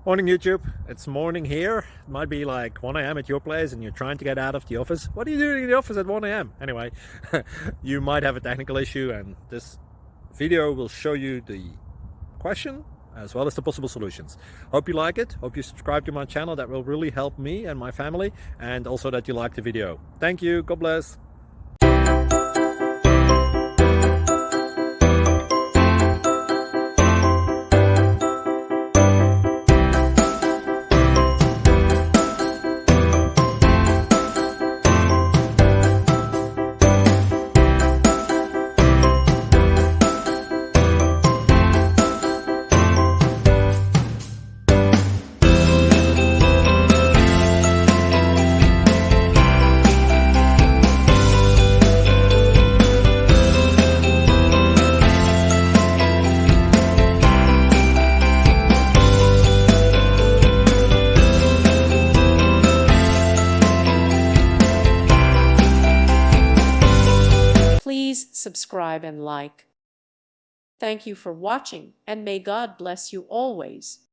Morning YouTube, it's morning here. It might be like 1 a.m. at your place and you're trying to get out of the office. What are you doing in the office at 1 a.m? Anyway, you might have a technical issue and this video will show you the question as well as the possible solutions. Hope you like it, hope you subscribe to my channel. That will really help me and my family, and also that you like the video. Thank you, God bless. Please subscribe and like. Thank you for watching, and may God bless you always.